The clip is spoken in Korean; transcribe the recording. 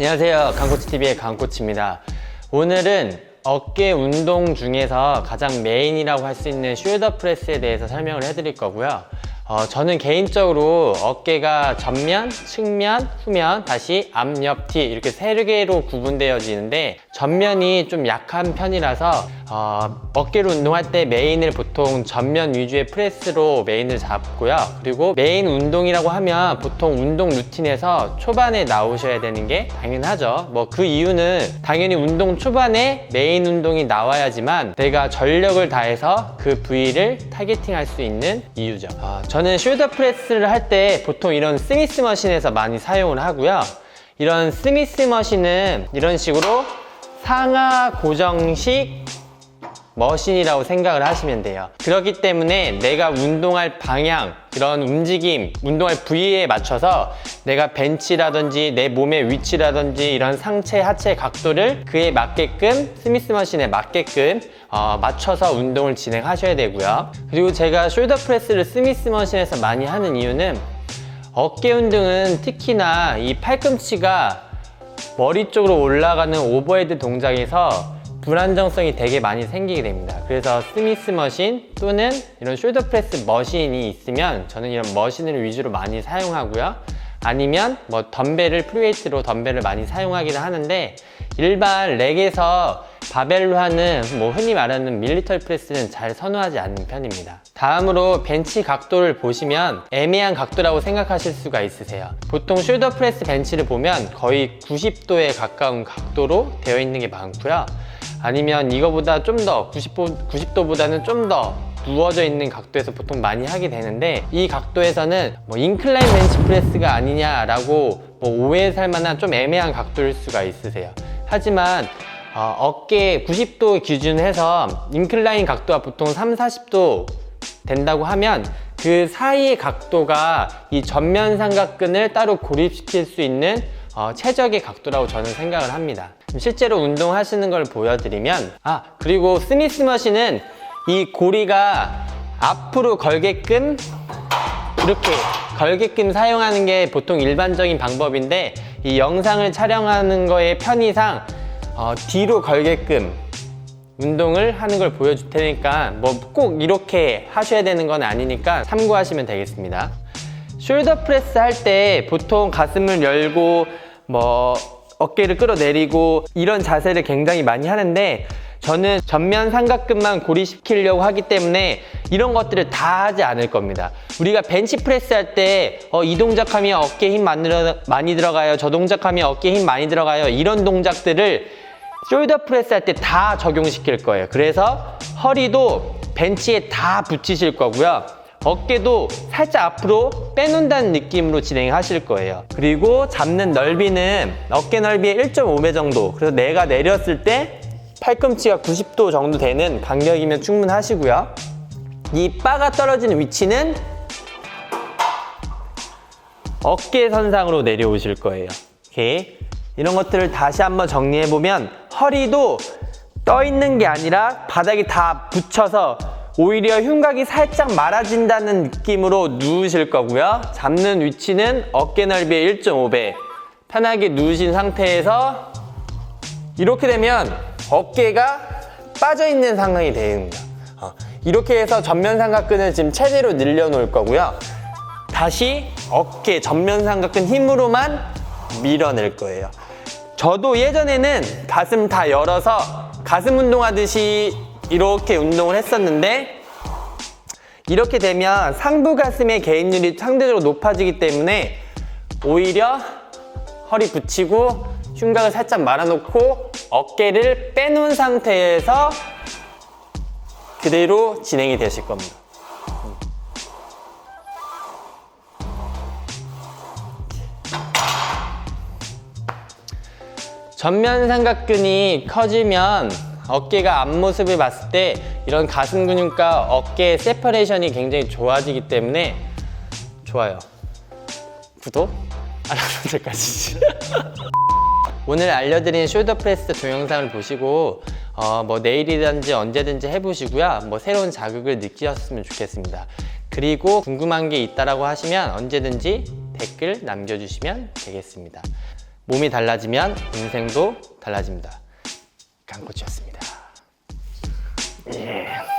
안녕하세요, 강코치TV의 강코치입니다. 오늘은 어깨 운동 중에서 가장 메인이라고 할 수 있는 숄더 프레스에 대해서 설명을 해드릴 거고요. 저는 개인적으로 어깨가 전면, 측면, 후면, 다시 앞, 옆, 뒤 이렇게 세 개로 구분되어지는데 전면이 좀 약한 편이라서 어깨를 운동할 때 메인을 보통 전면 위주의 프레스로 메인을 잡고요. 그리고 메인 운동이라고 하면 보통 운동 루틴에서 초반에 나오셔야 되는 게 당연하죠. 그 이유는 당연히 운동 초반에 메인 운동이 나와야지만 내가 전력을 다해서 그 부위를 타겟팅할 수 있는 이유죠. 저는 숄더 프레스를 할 때 보통 이런 스미스 머신에서 많이 사용을 하고요. 이런 스미스 머신은 이런 식으로 상하 고정식 머신이라고 생각을 하시면 돼요. 그렇기 때문에 내가 운동할 방향, 이런 움직임, 운동할 부위에 맞춰서 내가 벤치라든지 내 몸의 위치라든지 이런 상체, 하체 각도를 그에 맞게끔 스미스 머신에 맞게끔 맞춰서 운동을 진행하셔야 되고요. 그리고 제가 숄더 프레스를 스미스 머신에서 많이 하는 이유는 어깨 운동은 특히나 이 팔꿈치가 머리 쪽으로 올라가는 오버헤드 동작에서 불안정성이 되게 많이 생기게 됩니다. 그래서 스미스 머신 또는 이런 숄더 프레스 머신이 있으면 저는 이런 머신을 위주로 많이 사용하고요. 아니면 덤벨을 프리웨이트로 덤벨을 많이 사용하기도 하는데 일반 렉에서 바벨로 하는 흔히 말하는 밀리터리 프레스는 잘 선호하지 않는 편입니다. 다음으로 벤치 각도를 보시면 애매한 각도라고 생각하실 수가 있으세요. 보통 숄더 프레스 벤치를 보면 거의 90도에 가까운 각도로 되어 있는 게 많고요. 아니면 이거보다 좀 더 90도보다는 좀 더 누워져 있는 각도에서 보통 많이 하게 되는데 이 각도에서는 인클라인 벤치 프레스가 아니냐라고 오해에 살 만한 좀 애매한 각도일 수가 있으세요. 하지만 어깨 90도 기준해서 인클라인 각도가 보통 30-40도 된다고 하면 그 사이의 각도가 이 전면 삼각근을 따로 고립시킬 수 있는 최적의 각도라고 저는 생각을 합니다. 실제로 운동하시는 걸 보여드리면 그리고 스미스 머신은 이 고리가 앞으로 걸게끔 이렇게 걸게끔 사용하는 게 보통 일반적인 방법인데 이 영상을 촬영하는 거의 편의상 뒤로 걸게끔 운동을 하는 걸 보여줄 테니까 꼭 이렇게 하셔야 되는 건 아니니까 참고하시면 되겠습니다. 숄더 프레스 할 때 보통 가슴을 열고 어깨를 끌어내리고 이런 자세를 굉장히 많이 하는데 저는 전면 삼각근만 고립시키려고 하기 때문에 이런 것들을 다 하지 않을 겁니다. 우리가 벤치 프레스 할 때 이 동작하면 어깨에 힘 많이 들어가요, 저 동작하면 어깨에 힘 많이 들어가요, 이런 동작들을 숄더 프레스 할 때 다 적용시킬 거예요. 그래서 허리도 벤치에 다 붙이실 거고요. 어깨도 살짝 앞으로 빼놓는다는 느낌으로 진행하실 거예요. 그리고 잡는 넓이는 어깨 넓이의 1.5배 정도. 그래서 내가 내렸을 때 팔꿈치가 90도 정도 되는 간격이면 충분하시고요. 이 바가 떨어지는 위치는 어깨 선상으로 내려오실 거예요. 이렇게 이런 것들을 다시 한번 정리해보면 허리도 떠 있는 게 아니라 바닥에 다 붙여서 오히려 흉곽이 살짝 말아진다는 느낌으로 누우실 거고요. 잡는 위치는 어깨 넓이의 1.5배 편하게 누우신 상태에서 이렇게 되면 어깨가 빠져있는 상황이 됩니다. 이렇게 해서 전면 삼각근을 지금 최대로 늘려놓을 거고요. 다시 어깨 전면 삼각근 힘으로만 밀어낼 거예요. 저도 예전에는 가슴 다 열어서 가슴 운동하듯이 이렇게 운동을 했었는데 이렇게 되면 상부 가슴의 개인율이 상대적으로 높아지기 때문에 오히려 허리 붙이고 흉곽을 살짝 말아놓고 어깨를 빼놓은 상태에서 그대로 진행이 되실 겁니다. 전면 삼각근이 커지면 어깨가 앞모습을 봤을 때 이런 가슴 근육과 어깨의 세퍼레이션이 굉장히 좋아지기 때문에 좋아요. 구독, 알람 설정까지. 오늘 알려드린 숄더 프레스 동영상을 보시고 내일이든지 언제든지 해보시고요. 새로운 자극을 느끼셨으면 좋겠습니다. 그리고 궁금한 게 있다라고 하시면 언제든지 댓글 남겨주시면 되겠습니다. 몸이 달라지면 인생도 달라집니다. 강코치였습니다. 예.